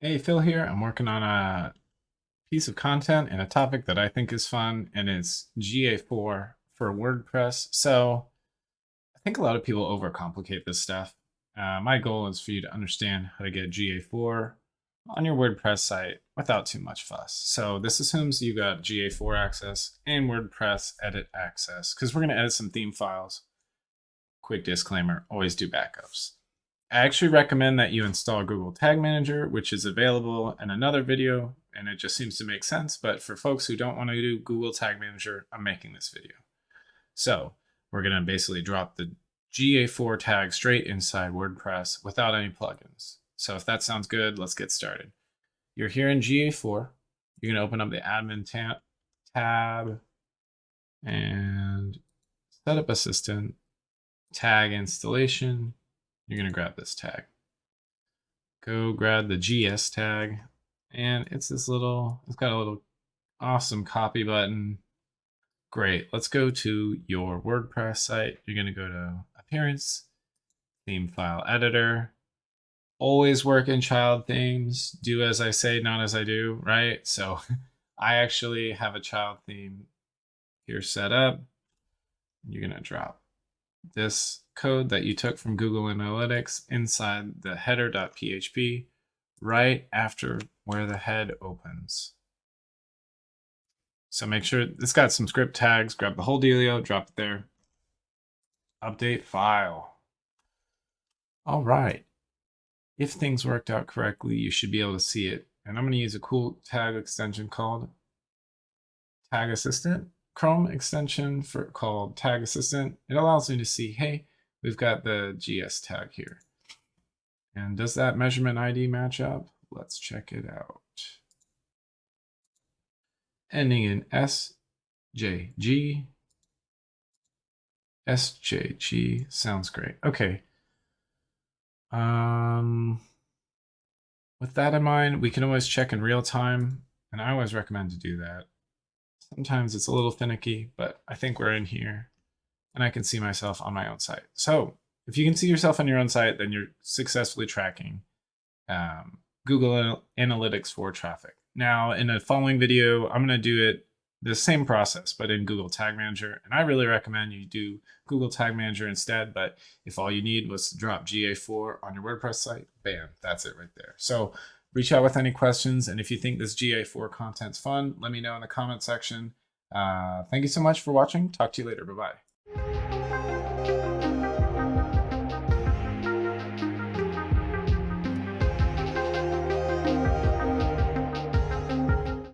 Hey, Phil here. I'm working on a piece of content and a topic that I think is fun, and it's GA4 for WordPress. So I think a lot of people overcomplicate this stuff. My goal is for you to understand how to get GA4 on your WordPress site without too much fuss. So this assumes you got GA4 access and WordPress edit access, because we're going to edit some theme files. Quick disclaimer, always do backups. I actually recommend that you install Google Tag Manager, which is available in another video, and it just seems to make sense. But for folks who don't want to do Google Tag Manager, I'm making this video. So we're going to basically drop the GA4 tag straight inside WordPress without any plugins. So if that sounds good, let's get started. You're here in GA4. You're going to open up the admin tab and setup assistant, tag installation. You're going to grab this tag. Go grab the GS tag, and it's got a little awesome copy button. Great. Let's go to your WordPress site. You're going to go to Appearance, Theme File Editor. Always work in child themes. Do as I say, not as I do, right? So I actually have a child theme here set up. You're going to drop this code that you took from Google Analytics inside the header.php right after where the head opens. So make sure it's got some script tags, grab the whole dealio, drop it there. Update file. All right. If things worked out correctly, you should be able to see it. And I'm going to use a cool tag extension called Tag Assistant. Chrome extension called Tag Assistant. It allows me to see, hey, we've got the GS tag here. And does that measurement ID match up? Let's check it out. Ending in SJG. SJG sounds great. Okay. With that in mind, we can always check in real time, and I always recommend to do that. Sometimes it's a little finicky, but I think we're in here and I can see myself on my own site. So if you can see yourself on your own site, then you're successfully tracking Google Analytics for traffic. Now, in a following video, I'm going to do it the same process, but in Google Tag Manager. And I really recommend you do Google Tag Manager instead. But if all you need was to drop GA4 on your WordPress site, bam, that's it right there. So reach out with any questions. And if you think this GA4 content's fun, let me know in the comment section. Thank you so much for watching. Talk to you later. Bye-bye.